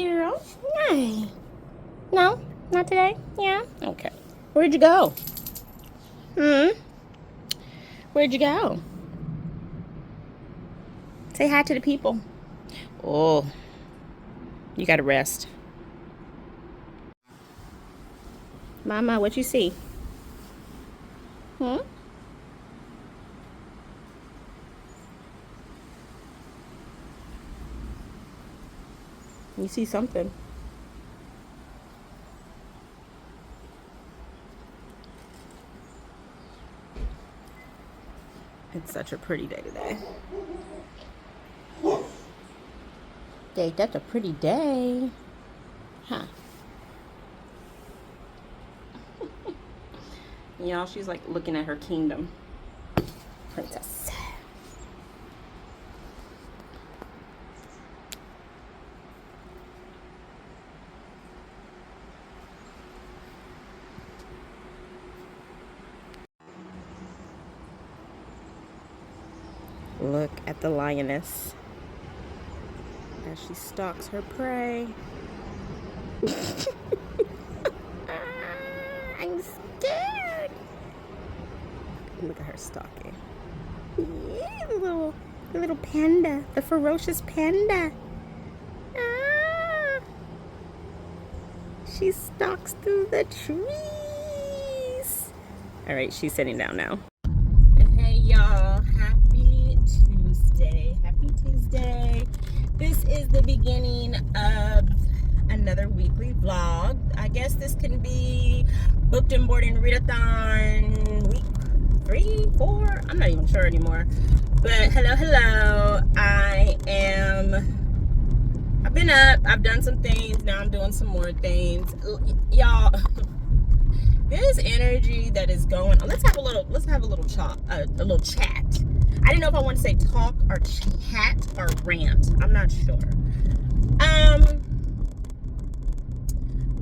girl. Hey. No? Not today? Yeah? Okay. Where'd you go? Where'd you go? Say hi to the people. Oh. You gotta rest. Mama, what you see? You see something. It's such a pretty day today. That's a pretty day. Huh. Y'all, she's like looking at her kingdom. Princess. Look at the lioness as she stalks her prey. I'm scared. Look at her stalking. Yeah, the little panda, the ferocious panda. Ah, she stalks through the trees. All right, she's sitting down now. Hey y'all, happy Tuesday. Happy Tuesday. This is the beginning of another weekly vlog. I guess this can be Booked Boarding Readathon week 3, 4. I'm not even sure anymore. But hello. I've been up. I've done some things. Now I'm doing some more things. Y'all, there's energy that is going on. Let's have a little chat. I didn't know if I want to say talk or chat or rant. I'm not sure.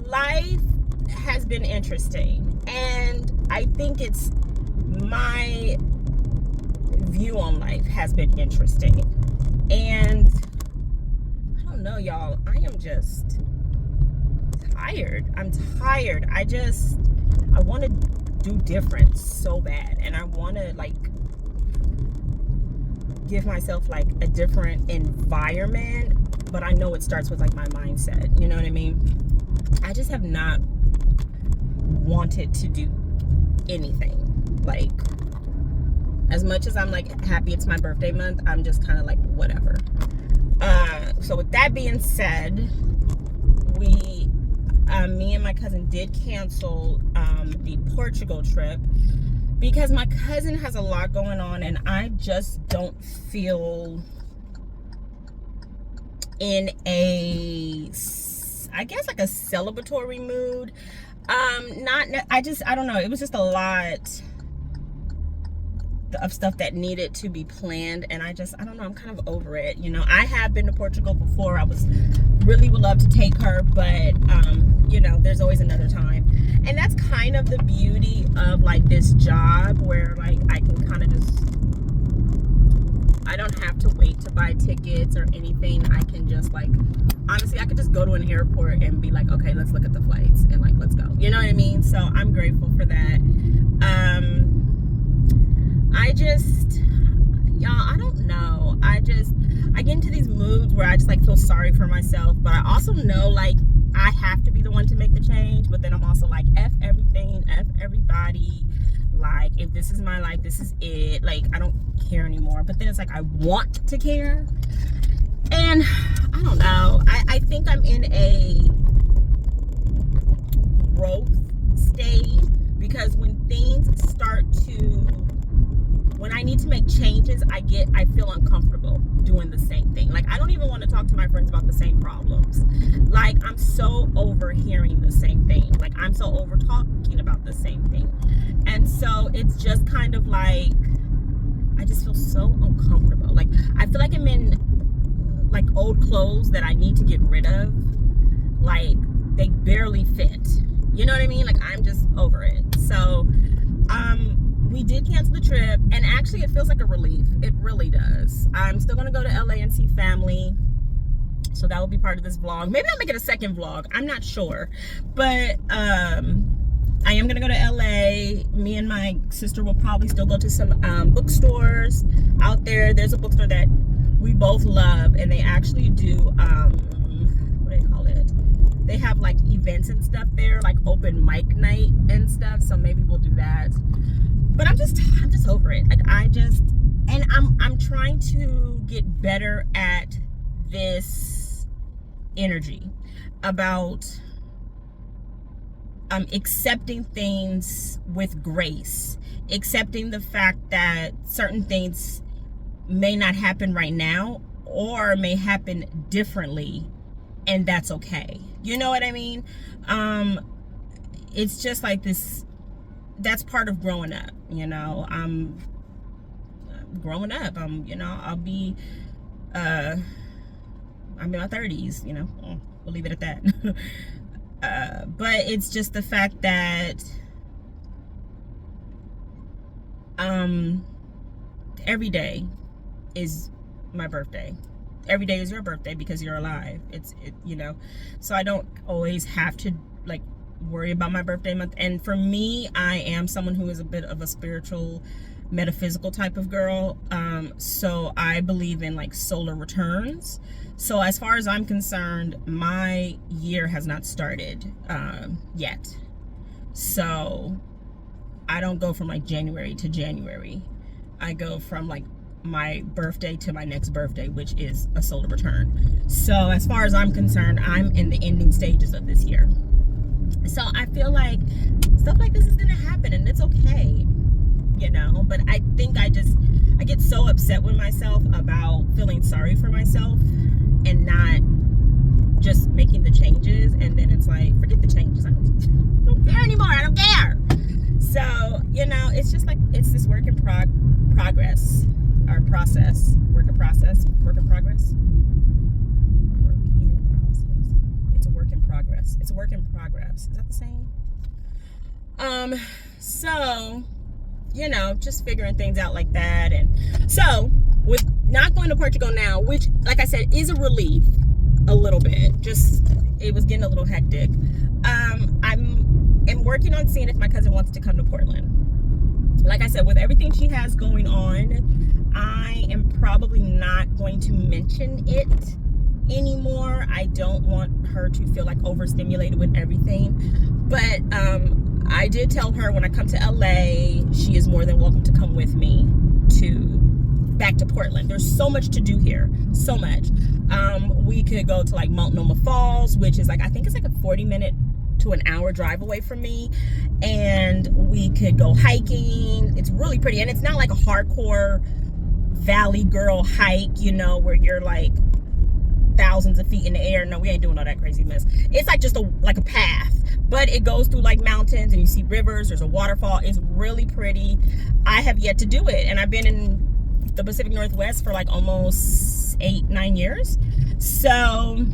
Life has been interesting, and I think it's my view on life has been interesting. And I don't know, y'all, I am just tired. I'm tired. I want to do different so bad, and I want to like give myself like a different environment, but I know it starts with like my mindset, you know what I mean? I just have not wanted to do anything. Like, as much as I'm like happy it's my birthday month, I'm just kind of like whatever. So with that being said, me and my cousin did cancel the Portugal trip because my cousin has a lot going on, and I just don't feel in I guess like a celebratory mood. I don't know. It was just a lot of stuff that needed to be planned, and I don't know. I'm kind of over it. You know, I have been to Portugal before. I would love to take her, but you know, there's always another time. And that's kind of the beauty of like this job, where like I can kind of I don't have to wait to buy tickets or anything. I can just like, honestly, I could just go to an airport and be like, okay, let's look at the flights and like, let's go. You know what I mean? So I'm grateful for that. Y'all, I don't know. I get into these moods where I just like feel sorry for myself, but I also know like I have to be the one to make the change. But then I'm also like, F everything, F everybody. Like, if this is my life, this is it. Like, I don't care anymore. But then it's like I want to care. And I don't know. I think I'm in a growth stage, because when things when I need to make changes, I feel uncomfortable doing the same thing. Like, I don't even want to talk to my friends about the same problems. Like, I'm so over hearing the same thing. Like, I'm so over talking about the same thing. And so it's just kind of like, I just feel so uncomfortable. Like, I feel like I'm in like old clothes that I need to get rid of. Like, they barely fit. You know what I mean? Like, I'm just over it. So, we did cancel the trip, and actually it feels like a relief. It really does. I'm still gonna go to LA and see family. So that will be part of this vlog. Maybe I'll make it a second vlog. I'm not sure. But I am going to go to LA. Me and my sister will probably still go to some bookstores out there. There's a bookstore that we both love, and they actually do, what do they call it? They have like events and stuff there, like open mic night and stuff. So maybe we'll do that. But I'm just over it. Like I'm trying to get better at this energy about accepting things with grace, accepting the fact that certain things may not happen right now or may happen differently, and that's okay. You know what I mean? It's just like this, that's part of growing up, you know. I'm growing up. I'll be I'm in my 30s, you know. We'll leave it at that. But it's just the fact that every day is my birthday. Every day is your birthday because you're alive. You know, so I don't always have to like worry about my birthday month. And for me, I am someone who is a bit of a spiritual, metaphysical type of girl. So I believe in like solar returns. So as far as I'm concerned, my year has not started yet. So I don't go from like January to January. I go from like my birthday to my next birthday, which is a solar return. So as far as I'm concerned, I'm in the ending stages of this year. So I feel like stuff like this is gonna happen, and it's okay, you know. But I think I get so upset with myself about feeling sorry for myself and not just making the changes, and then it's like, forget the changes. I don't care anymore. I don't care. So, you know, it's just like, it's this work in progress, or process, work in progress. It's a work in progress. It's a work in progress. Is that the same? So, you know, just figuring things out like that. And so with not going to Portugal now, which, like I said, is a relief a little bit, just it was getting a little hectic. I'm working on seeing if my cousin wants to come to Portland. Like I said, with everything she has going on, I am probably not going to mention it anymore. I don't want her to feel like overstimulated with everything. But I did tell her when I come to LA, she is more than welcome to come with me back to Portland. There's so much to do here, so much. We could go to like Multnomah Falls, which is like, I think it's like a 40-minute to an hour drive away from me, and we could go hiking. It's really pretty, and it's not like a hardcore valley girl hike, you know, where you're like thousands of feet in the air. No, we ain't doing all that crazy mess. It's like just like a path, but it goes through like mountains, and you see rivers. There's a waterfall. It's really pretty. I have yet to do it, and I've been in the Pacific Northwest for like almost 8-9 years. So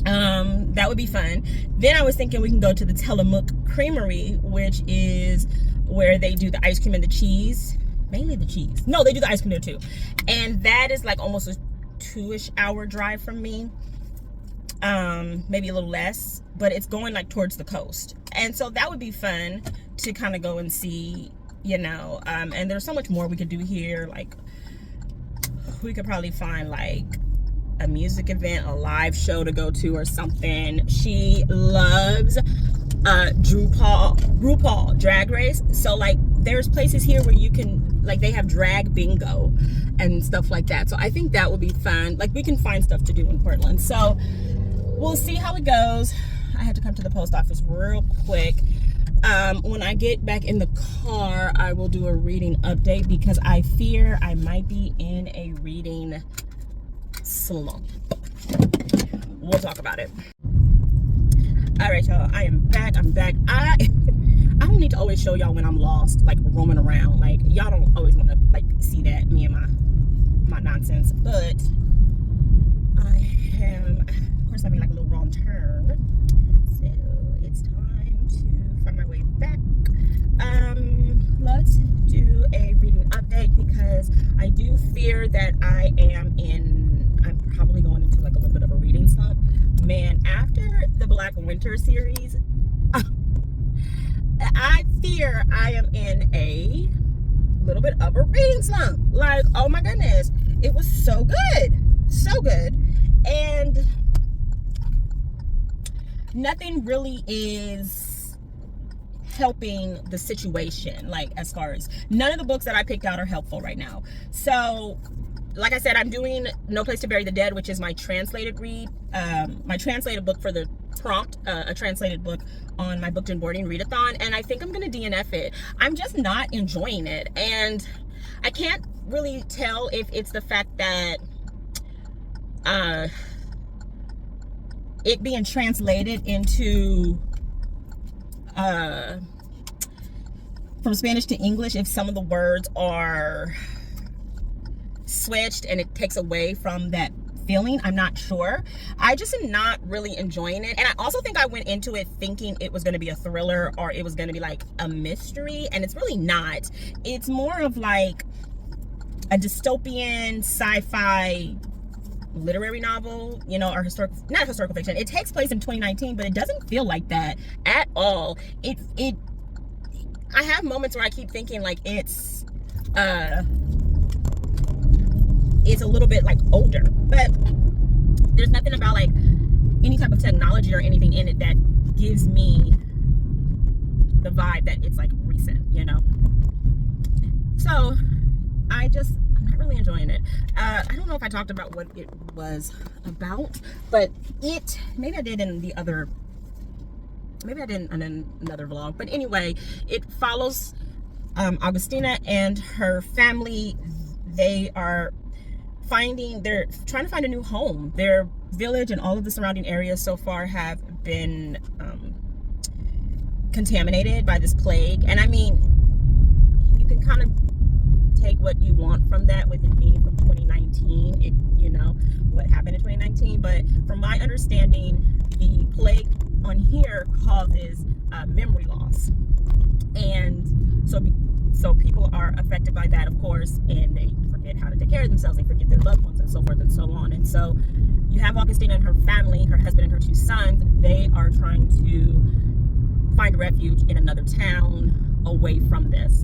that would be fun. Then I was thinking we can go to the Tillamook Creamery, which is where they do the ice cream and the cheese. Mainly the cheese. No, they do the ice cream there too. And that is like almost a 2-ish hour drive from me. Maybe a little less, but it's going like towards the coast. And so that would be fun to kind of go and see, you know. And there's so much more we could do here. Like, we could probably find like a music event, a live show to go to or something. She loves RuPaul Drag Race. So like there's places here where you can, like, they have drag bingo and stuff like that. So I think that would be fun. Like, we can find stuff to do in Portland. So we'll see how it goes. I had to come to the post office real quick. When I get back in the car, I will do a reading update because I fear I might be in a reading slump. We'll talk about it. All right, y'all, I am back. I'm back. I don't need to always show y'all when I'm lost, like roaming around. Like, y'all don't always want to like see that, me and my nonsense. But I am, of course, I made like a little wrong turn. So it's time to find my way back. Let's do a reading update because I do fear that I'm probably going into like a little bit of a Black Winter series. I fear I am in a little bit of a reading slump. Like, oh my goodness, it was so good, so good. And nothing really is helping the situation, like, as far as none of the books that I picked out are helpful right now. So like I said, I'm doing No Place to Bury the Dead, which is my translated read, my translated book for the prompt, a translated book on my Booked Boarding Readathon, and I think I'm gonna DNF it. I'm just not enjoying it, and I can't really tell if it's the fact that it being translated into from Spanish to English, if some of the words are switched and it takes away from that feeling. I'm not sure. I just am not really enjoying it. And I also think I went into it thinking it was going to be a thriller or it was going to be like a mystery, and it's really not. It's more of like a dystopian sci-fi literary novel, you know, or not historical fiction. It takes place in 2019, but it doesn't feel like that at all. I have moments where I keep thinking like it's a little bit like older, but there's nothing about like any type of technology or anything in it that gives me the vibe that it's like recent, you know. So I'm not really enjoying it. I don't know if I talked about what it was about, but maybe I did in another vlog, but anyway, it follows Augustina and her family. They're trying to find a new home. Their village and all of the surrounding areas so far have been contaminated by this plague. And I mean, you can kind of take what you want from that, with it being from 2019, you know, what happened in 2019. But from my understanding, the plague on here causes memory loss. And so people are affected by that, of course, and they forget how to take care of themselves, they forget their loved ones, and so forth and so on. And so you have Augustina and her family, her husband and her 2 sons. They are trying to find refuge in another town away from this.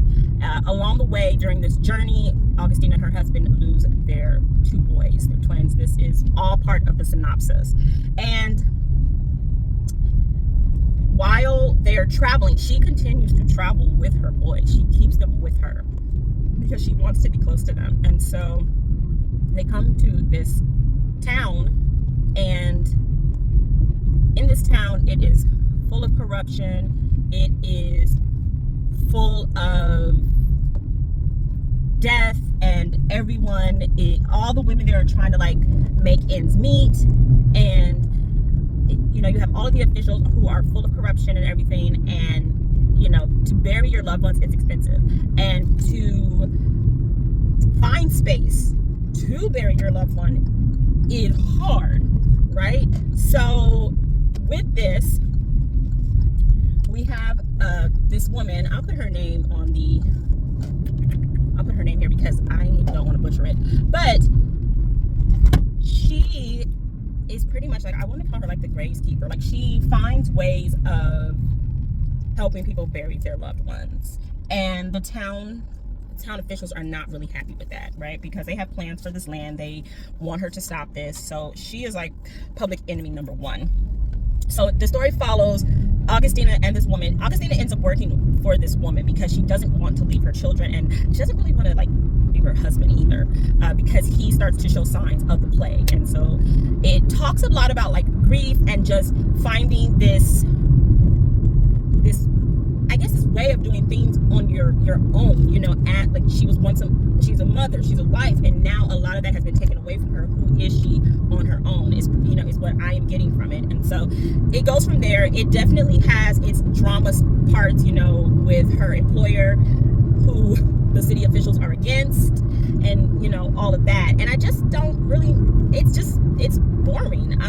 Along the way, during this journey, Augustina and her husband lose their 2 boys, their twins. This is all part of the synopsis. And while they're traveling, she continues to travel with her boys. She keeps them with her because she wants to be close to them. And so they come to this town, and in this town, it is full of corruption. It is full of death, and all the women there are trying to like make ends meet. And you know, you have all of the officials who are full of corruption and everything, and you know, to bury your loved ones is expensive, and to find space to bury your loved one is hard, right? So with this, we have this woman. I'll put her name here because I don't want to butcher it, but she is pretty much like, I want to call her like the graveskeeper. Like, she finds ways of helping people bury their loved ones, and the town officials are not really happy with that, right? Because they have plans for this land. They want her to stop this. So she is like public enemy number 1. So the story follows Augustina and this woman. Augustina ends up working for this woman because she doesn't want to leave her children, and she doesn't really want to like leave her husband either, because he starts to show signs of the plague. And so it talks a lot about like grief and just finding this I guess this way of doing things on your own, you know. Like, she's a mother, she's a wife, and now a lot of that has been taken away from her. Who is she on her own is what I am getting from it. And so it goes from there. It definitely has its drama parts, you know, with her employer, who the city officials are against, and you know, all of that. And I just don't really, it's boring.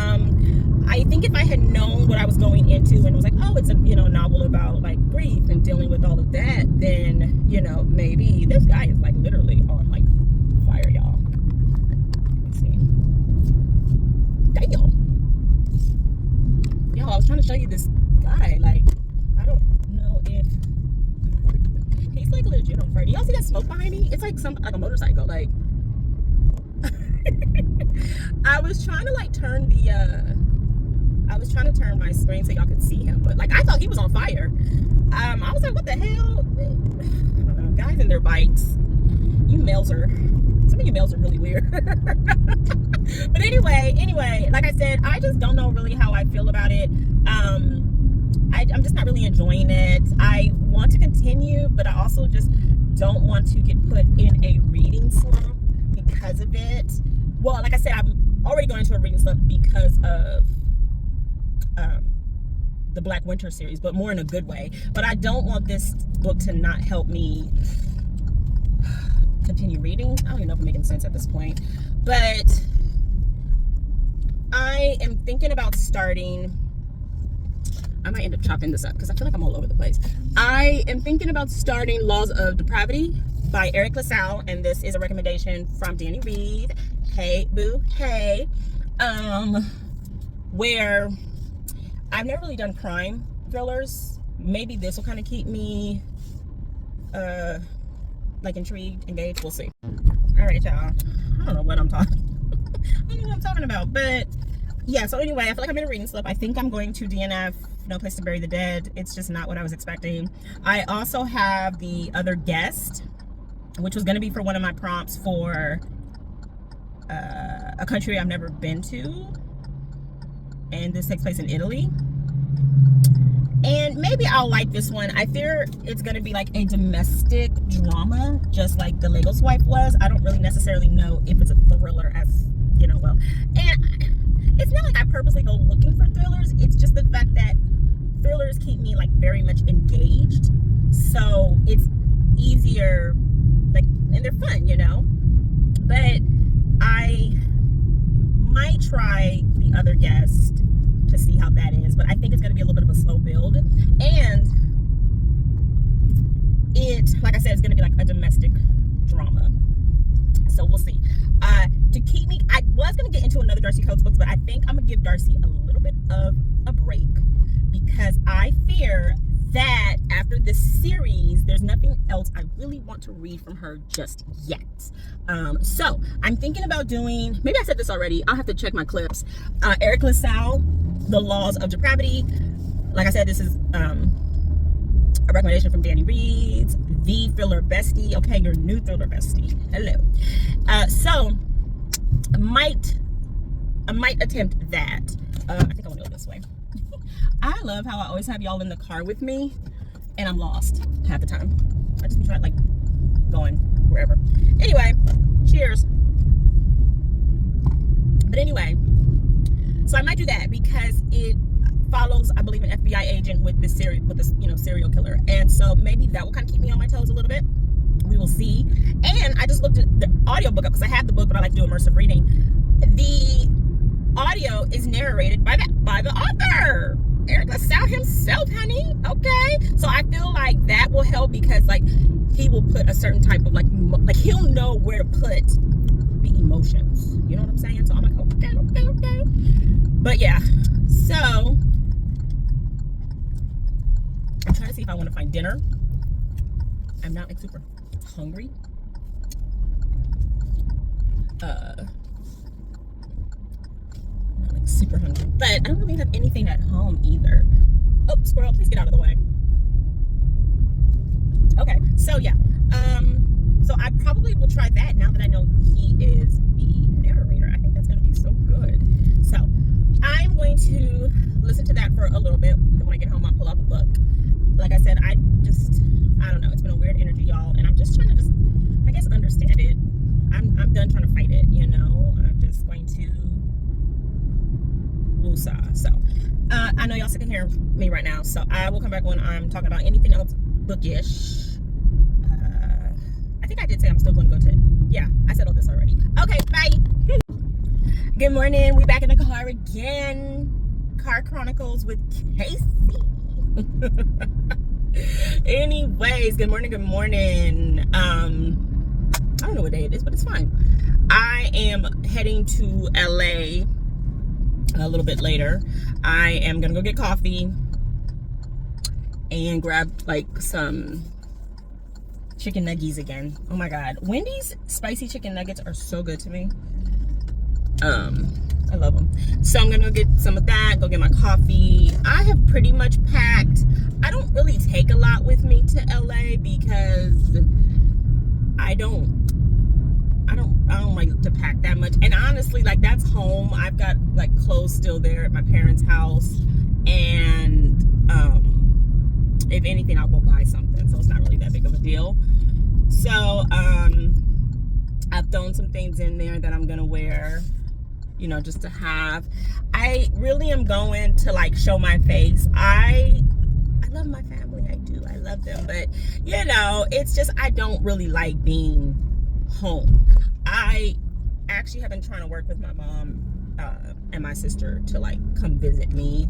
I think if I had known what I was going into and was like, oh, it's a, you know, novel about like grief and dealing with all of that, then, you know, maybe this guy is like literally on like fire, y'all. Let me see. Damn. Y'all, I was trying to to show you this guy. Like, I don't know if he's like legit on fire. Do y'all see that smoke behind me? It's like a motorcycle. Like, I was trying to like turn my screen so y'all could see him, but like I thought he was on fire. I was like, what the hell? I don't know. Guys and their bikes. Some of you males are really weird. But anyway, like I said, I just don't know really how I feel about it. I'm just not really enjoying it. I want to continue, but I also just don't want to get put in a reading slump because of it. Well, like I said, I'm already going into a reading slump because of the Black Winter series, but more in a good way. But I don't want this book to not help me continue reading. I don't even know if I'm making sense at this point, but I am thinking about starting. I might end up chopping this up because I feel like I'm all over the place. I am thinking about starting Laws of Depravity by Eric LaSalle, and this is a recommendation from Danny Reed. Hey boo, hey. Where I've never really done crime thrillers. Maybe this will kind of keep me like intrigued, engaged. We'll see. All right, y'all. I don't know what I'm talking. I don't know what I'm talking about, but yeah. So anyway, I feel like I'm in a reading slip. I think I'm going to DNF No Place to Bury the Dead. It's just not what I was expecting. I also have The Other Guest, which was going to be for one of my prompts for a country I've never been to, and this takes place in Italy. And maybe I'll like this one. I fear it's going to be like a domestic drama, just like The Lagos Wife was. I don't really necessarily know if it's a thriller, as you know, well. And it's not like I purposely go looking for thrillers. It's just the fact that thrillers keep me like very much engaged. So it's easier, like, and they're fun, you know. But I might try The Other Guest to see how that is, but I think it's going to be a little bit of a slow build, and it, like I said, it's going to be like a domestic drama, so we'll see. To keep me, I was going to get into another Darcy Coates book, but I think I'm going to give Darcy a little bit of a break because I fear that after this series there's nothing else I really want to read from her just yet. So I'm thinking about doing, maybe I said this already, I'll have to check my clips. Eric LaSalle, The Laws of Depravity. Like I said, this is a recommendation from Danny Reed's The Thriller Bestie. Okay, your new thriller bestie. Hello. So I might attempt that. I think I want to go this way. I love how I always have y'all in the car with me and I'm lost half the time. I just be trying like going wherever. Anyway, cheers. But anyway, so I might do that because it follows, I believe, an FBI agent with this serial killer, and so maybe that will kind of keep me on my toes a little bit. We will see. And I just looked at the audiobook up because I have the book, but I like to do immersive reading. The audio is narrated by the author, Eric LaSalle himself, honey. Okay, so I feel like that will help because like he will put a certain type of like he'll know where to put the emotions. You know what I'm saying? So I'm like, okay. But yeah, so I'm trying to see if I want to find dinner. I'm not like super hungry. Not like super hungry, but I don't really have anything at home either. Oh, squirrel, please get out of the way. Okay, so yeah, so I probably will try that now that I know he is the narrator. I think that's going to be so good. So I'm going to listen to that for a little bit. Then when I get home, I'll pull out the book. Like I said, I don't know. It's been a weird energy, y'all, and I'm just trying to I guess, understand it. I'm done trying to fight it, you know. I'm just going to woosah. So I know y'all sick of hearing me right now, so I will come back when I'm talking about anything else bookish. I think I did say I'm still going to go to, yeah, I said all this already. Okay, bye. Good morning. We back in the car again. Car Chronicles with Casey. Anyways, good morning. I don't know what day it is, but it's fine. I am heading to LA a little bit later. I am gonna go get coffee and grab like some chicken nuggies again. Oh my god, Wendy's spicy chicken nuggets are so good to me. I love them. So I'm gonna go get some of that, go get my coffee. I have pretty much packed. I don't really take a lot with me to LA because I don't like to pack that much. And honestly, like, that's home. I've got like clothes still there at my parents' house, and if anything, I'll go buy something, so it's not really that big of a deal. So I've thrown some things in there that I'm gonna wear, you know, just to have. I really am going to like show my face. I love my family, I do, I love them, but you know, it's just, I don't really like being home. I actually have been trying to work with my mom and my sister to like come visit me.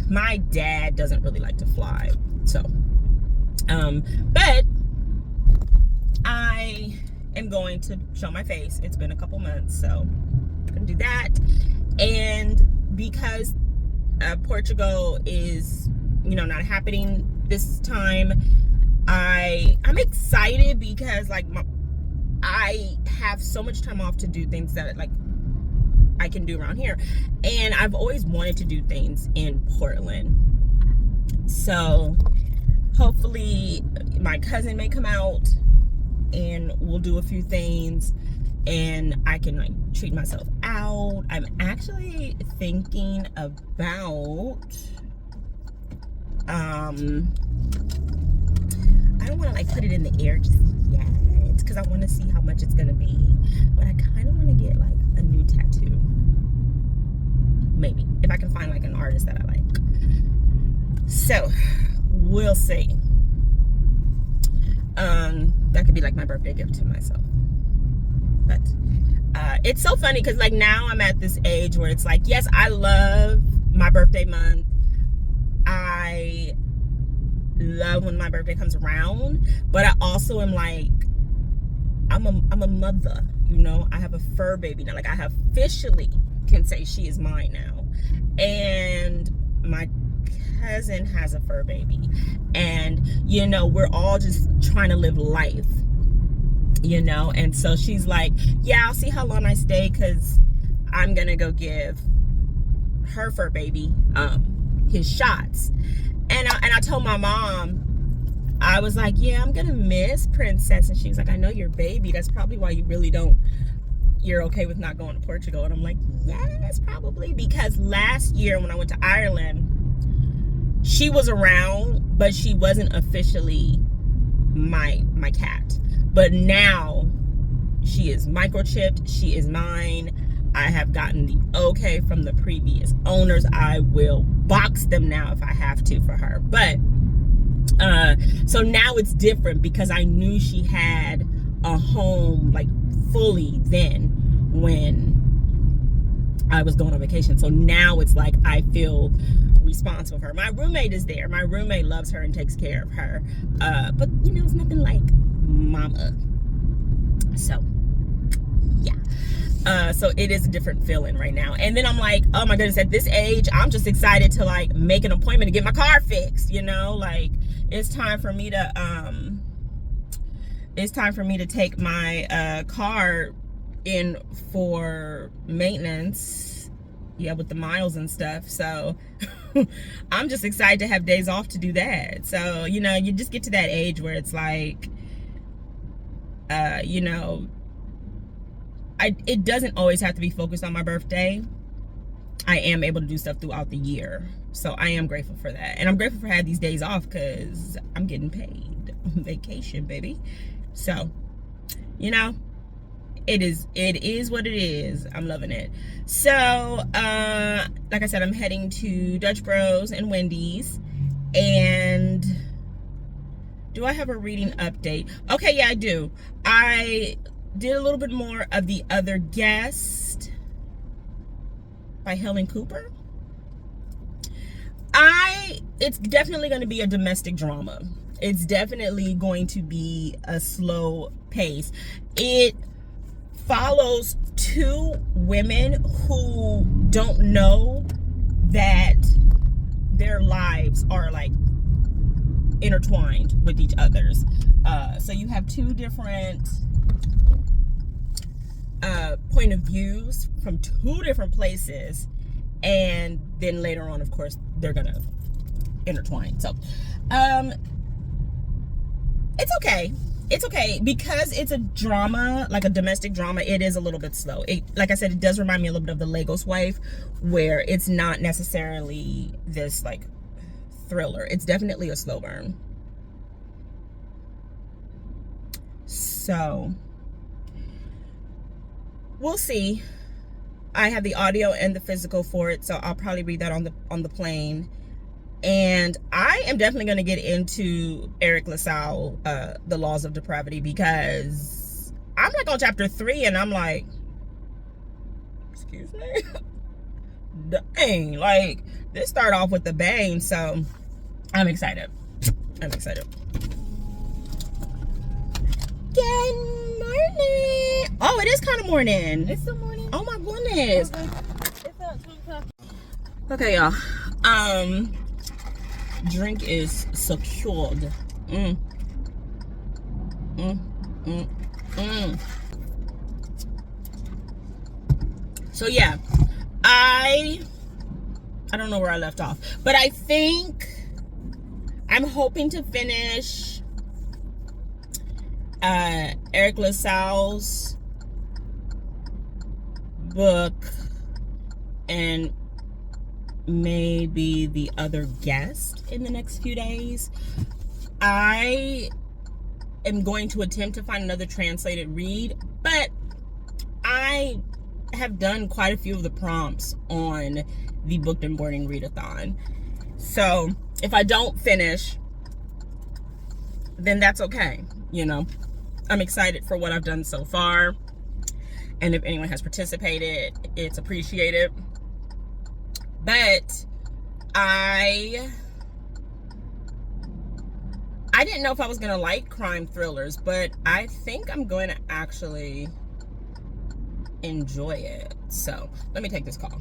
My dad doesn't really like to fly, so but I am going to show my face. It's been a couple months, so I'm gonna do that. And because Portugal is, you know, not happening this time, I'm excited because like I have so much time off to do things that like I can do around here, and I've always wanted to do things in Portland. So hopefully my cousin may come out and we'll do a few things and I can like treat myself out. I'm actually thinking about I don't want to like put it in the air just yet because I want to see how much it's gonna be, but I kind of want to get like a new tattoo, maybe, if I can find like an artist that I like. So we'll see. That could be like my birthday gift to myself. But it's so funny because like now I'm at this age where it's like, yes, I love my birthday month. I love when my birthday comes around, but I also am like, I'm a mother, you know. I have a fur baby now. Like, I officially can say she is mine now. And my cousin has a fur baby, and you know, we're all just trying to live life, you know. And so she's like, yeah, I'll see how long I stay because I'm gonna go give her fur baby his shots. And I told my mom, I was like, yeah, I'm gonna miss Princess. And she was like, I know your baby, that's probably why you're okay with not going to Portugal. And I'm like, yes, probably, because last year when I went to Ireland, she was around, but she wasn't officially my cat. But now she is microchipped, she is mine. I have gotten the okay from the previous owners. I will box them now if I have to for her. But so now it's different because I knew she had a home like fully then when I was going on vacation. So now it's like I feel responsible for her. My roommate is there. My roommate loves her and takes care of her. But you know, it's nothing like mama. So yeah. So it is a different feeling right now. And then I'm like, oh my goodness, at this age, I'm just excited to like make an appointment to get my car fixed, you know? Like, it's time for me to take my car in for maintenance, yeah, with the miles and stuff. So I'm just excited to have days off to do that. So, you know, you just get to that age where it's like, you know, it doesn't always have to be focused on my birthday. I am able to do stuff throughout the year. So I am grateful for that. And I'm grateful for having these days off because I'm getting paid on vacation, baby. So, you know, it is what it is. I'm loving it. So, like I said, I'm heading to Dutch Bros and Wendy's. And do I have a reading update? Okay, yeah, I do. I did a little bit more of The Other Guest by Helen Cooper. It's definitely going to be a domestic drama. It's definitely going to be a slow pace. It follows two women who don't know that their lives are like intertwined with each other's. So you have two different point of views from two different places, and then later on, of course, they're gonna intertwine. So it's okay. It's okay because it's a drama, like a domestic drama. It is a little bit slow. Like I said, it does remind me a little bit of The Lagos Wife, where it's not necessarily this like thriller. It's definitely a slow burn. So we'll see. I have the audio and the physical for it, so I'll probably read that on the plane. And I am definitely going to get into Eric LaSalle, The Laws of Depravity, because I'm like on chapter 3 and I'm like, excuse me? Dang, like this started off with the bang, so I'm excited. I'm excited. Good morning. Oh, it is kind of morning. It's the morning. Oh my goodness. Okay. It's at 2 o'clock. Okay, y'all. Drink is secured. So yeah, I don't know where I left off, but I think I'm hoping to finish Eric LaSalle's book and maybe the other guest in the next few days. I am going to attempt to find another translated read, but I have done quite a few of the prompts on the Booked and Boarding Readathon. So if I don't finish, then that's okay. You know, I'm excited for what I've done so far. And if anyone has participated, it's appreciated. But I didn't know if I was gonna like crime thrillers, but I think I'm going to actually enjoy it. So let me take this call.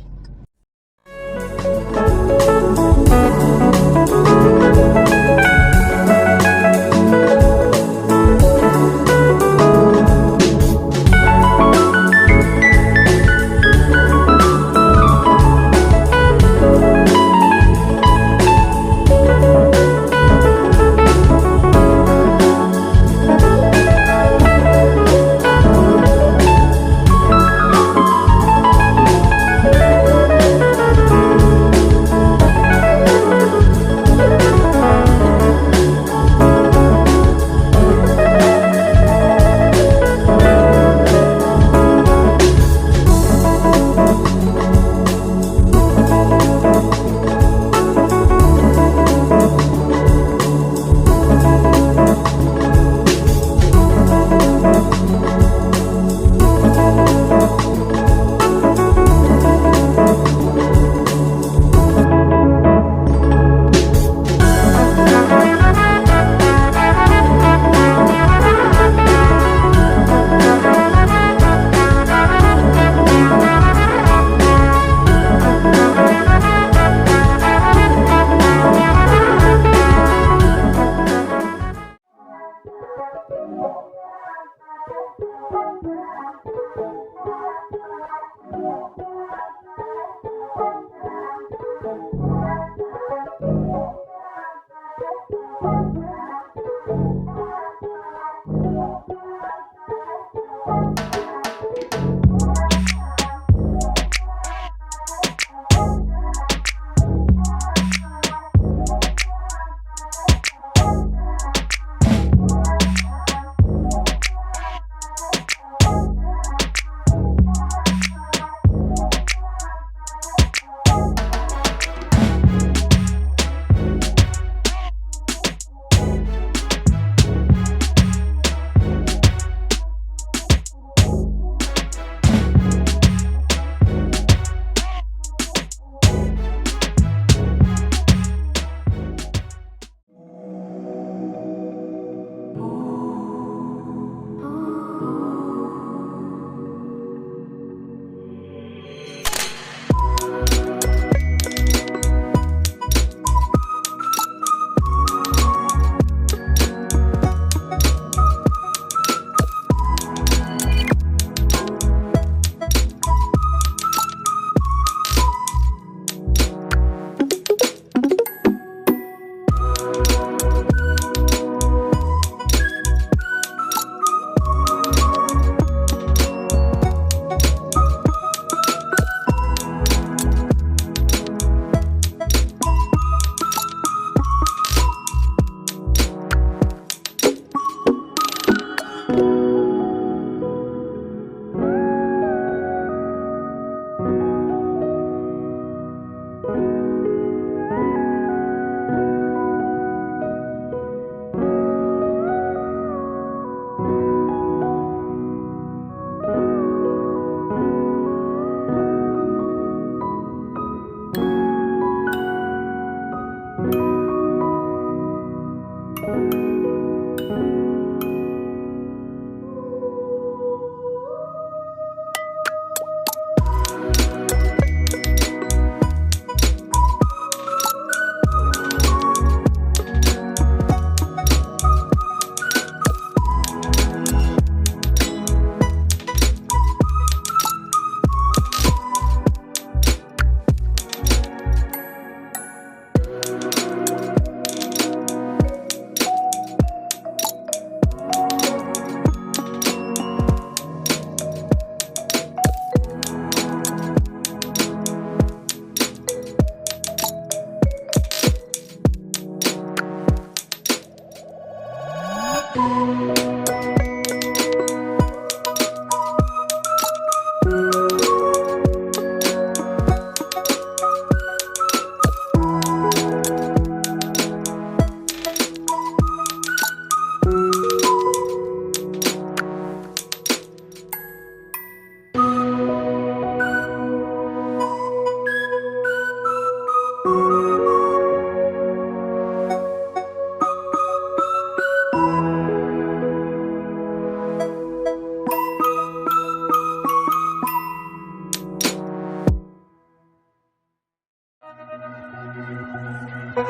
Hello.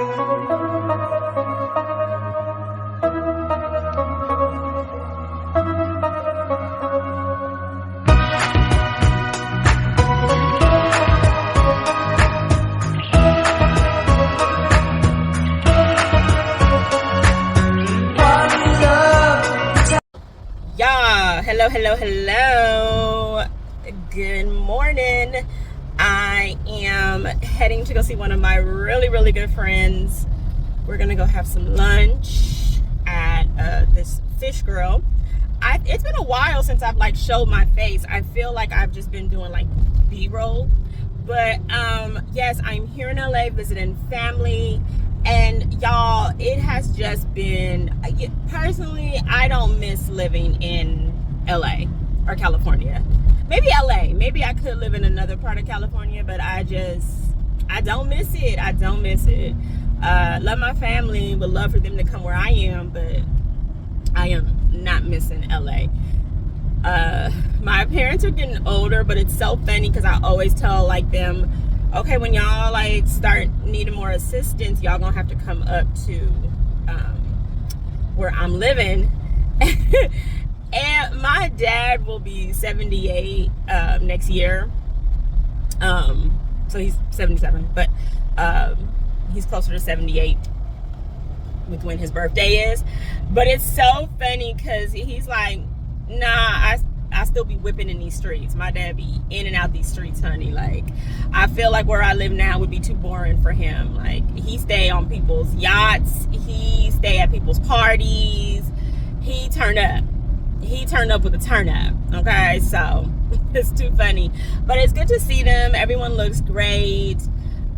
Good morning. I am heading to go see one of my really good friends. We're gonna go have some lunch at this fish grill. It's been a while since I've like showed my face. I feel like I've just been doing like B-roll, but yes, I'm here in LA visiting family. And y'all, it has just been, personally, I don't miss living in LA or California. Maybe LA. Maybe I could live in another part of California, but I don't miss it. I don't miss it. Love my family, would love for them to come where I am, but I am not missing LA. My parents are getting older, but it's so funny because I always tell like them, okay, when y'all like start needing more assistance, y'all gonna have to come up to where I'm living. And my dad will be 78 next year. So he's 77, but he's closer to 78 with when his birthday is. But it's so funny because he's like, nah, I still be whipping in these streets. My dad be in and out these streets, honey. Like, I feel like where I live now would be too boring for him. Like, he stay on people's yachts. He stay at people's parties. He turned up. He turned up with a turn up. Okay, so it's too funny. But it's good to see them. Everyone looks great.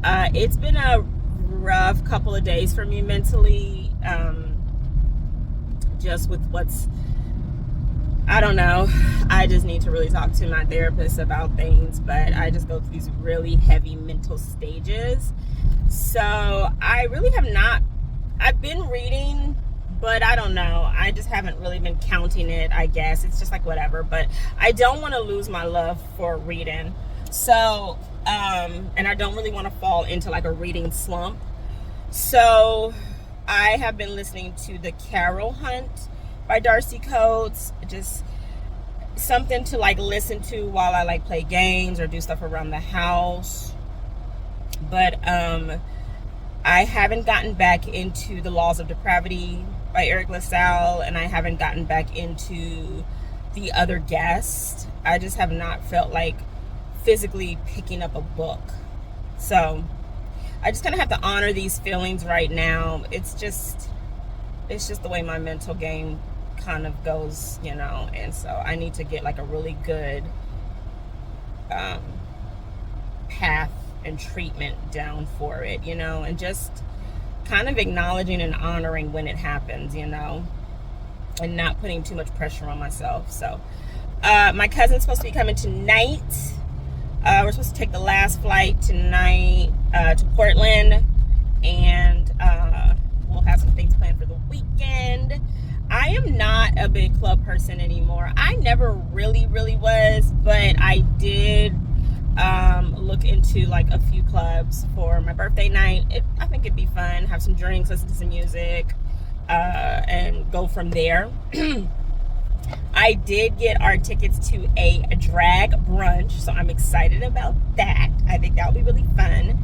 It's been a rough couple of days for me mentally. Just with what's, I don't know. I just need to really talk to my therapist about things, but I just go through these really heavy mental stages. So I really have not, I've been reading, but I don't know. I just haven't really been counting it, I guess. It's just like whatever, but I don't want to lose my love for reading. So, and I don't really want to fall into like a reading slump. So I have been listening to The Carol Hunt by Darcy Coates, just something to like listen to while I like play games or do stuff around the house. But I haven't gotten back into The Laws of Depravity by Eric LaSalle, and I haven't gotten back into The Other Guest. I just have not felt like physically picking up a book. So I just kind of have to honor these feelings right now. It's just the way my mental game kind of goes, you know, and so I need to get like a really good path and treatment down for it, you know, and just kind of acknowledging and honoring when it happens, you know, and not putting too much pressure on myself. So my cousin's supposed to be coming tonight. We're supposed to take the last flight tonight to Portland, and we'll have some things planned for the weekend. I am not a big club person anymore. I never really was, but I did look into like a few clubs for my birthday night. I think it'd be fun, have some drinks, listen to some music, and go from there. I did get our tickets to a drag brunch, so I'm excited about that. I think that'll be really fun.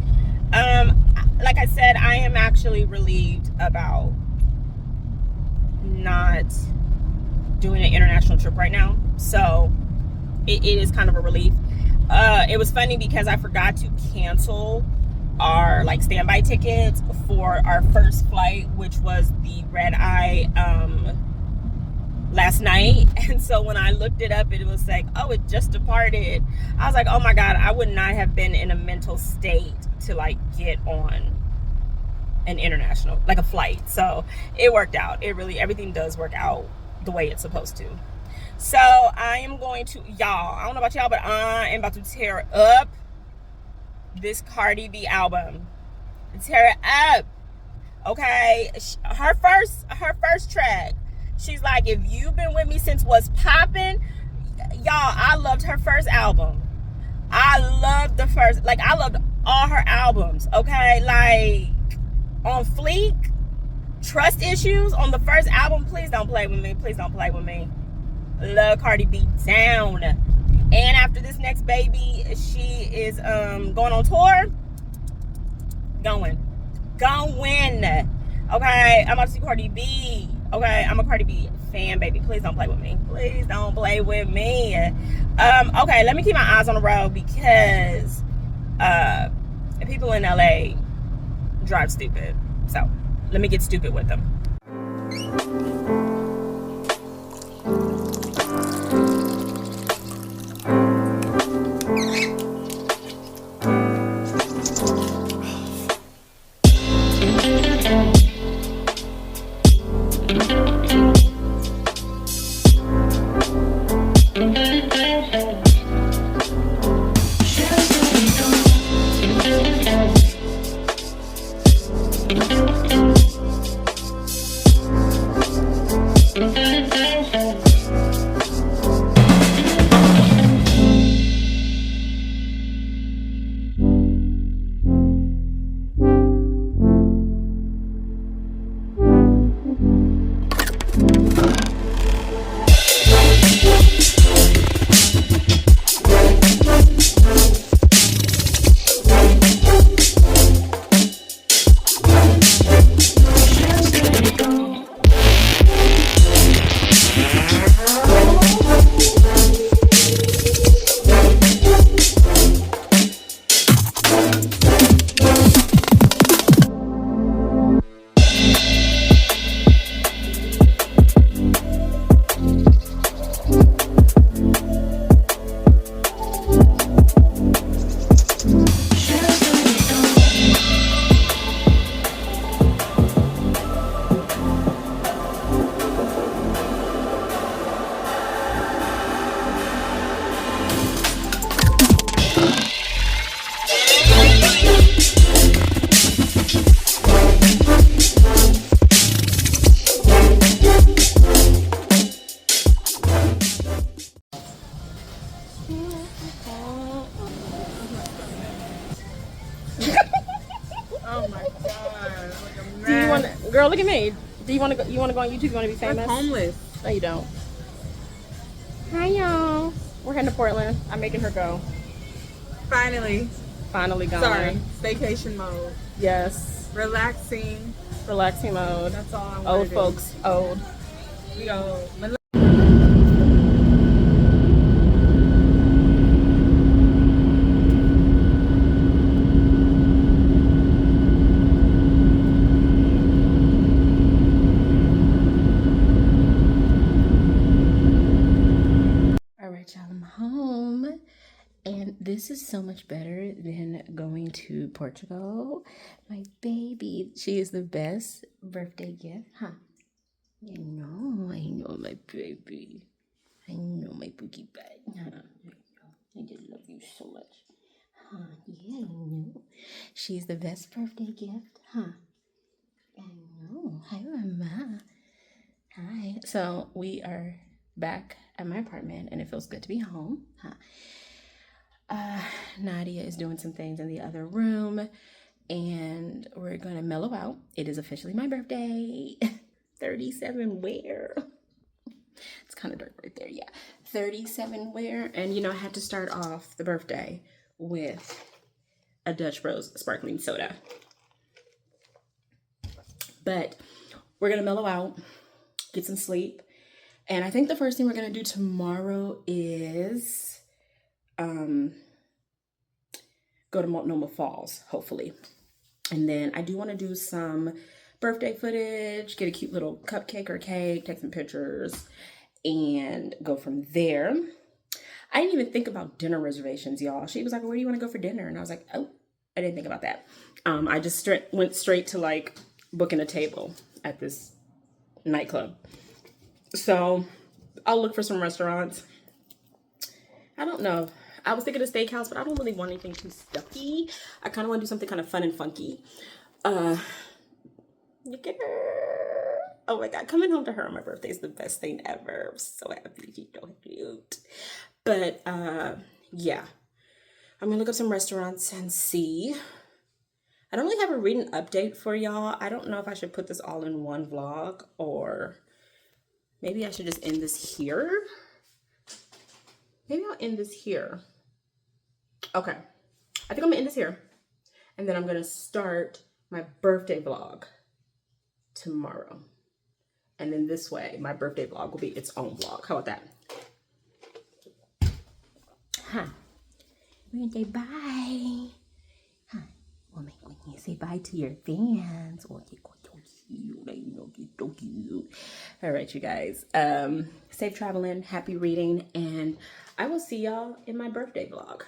Like I said, I am actually relieved about not doing an international trip right now, so it is kind of a relief. It was funny because I forgot to cancel our like standby tickets for our first flight, which was the red eye last night. And so when I looked it up, it was like, oh, it just departed. I was like, oh my God, I would not have been in a mental state to like get on an international, like a flight. So it worked out. It really, everything does work out the way it's supposed to. So I am going to, y'all, I don't know about y'all, but I am about to tear up this Cardi B album. Tear it up. Okay. Her first track, she's like, if you've been with me since what's poppin', y'all, I loved her first album. I loved I loved all her albums. Okay. Like, on fleek. Trust issues on the first album. Please don't play with me. Please don't play with me. Love Cardi B down. And after this next baby, she is going on tour. Going. Okay, I'm about to see Cardi B. Okay, I'm a Cardi B fan, baby. Please don't play with me. Please don't play with me. Okay, let me keep my eyes on the road because people in LA drive stupid. So let me get stupid with them. Oh my god. Like a Do you want mess. girl, look at me. Do you want to go? You want to go on YouTube? You want to be I'm famous? homeless. No, you don't. Hi, y'all. We're heading to Portland. I'm making her go. Finally. Finally gone. Sorry. Vacation mode. Yes. Relaxing. Relaxing mode. That's all I want Old to folks. Old. do. We go. All right, y'all. I'm home. And this is so much better than going to Portugal. My baby, she is the best birthday gift, huh? I know, my baby. I know, my boogie bag. Huh? I just love you so much. Huh? Yeah, I know. She's the best birthday gift, huh? I know. Hi, Mama. Hi. So we are back at my apartment, and it feels good to be home, huh? Nadia is doing some things in the other room, and we're gonna mellow out. It is officially my birthday. 37 where? It's kind of dark right there, yeah. 37 where? And you know, I had to start off the birthday with a Dutch Bros sparkling soda. But we're gonna mellow out, get some sleep. And I think the first thing we're gonna do tomorrow is go to Multnomah Falls, hopefully. And then I do want to do some birthday footage, get a cute little cupcake or cake, take some pictures, and go from there. I didn't even think about dinner reservations, y'all. She was like, where do you want to go for dinner? And I was like, oh, I didn't think about that. I just went straight to like booking a table at this nightclub. So I'll look for some restaurants. I don't know. I was thinking of steakhouse, but I don't really want anything too stuffy. I kind of want to do something kind of fun and funky. Look at her. Oh my God, coming home to her on my birthday is the best thing ever. I'm so happy. She's so cute. But yeah, I'm gonna look up some restaurants and see. I don't really have a reading update for y'all. I don't know if I should put this all in one vlog or maybe I should just end this here. Maybe I'll end this here. Okay, I think I'm gonna end this here. And then I'm gonna start my birthday vlog tomorrow. And then this way, my birthday vlog will be its own vlog. How about that? Huh. We're gonna say bye. Huh. Well, when you say bye to your fans. All right, you guys. Safe traveling, happy reading, and I will see y'all in my birthday vlog.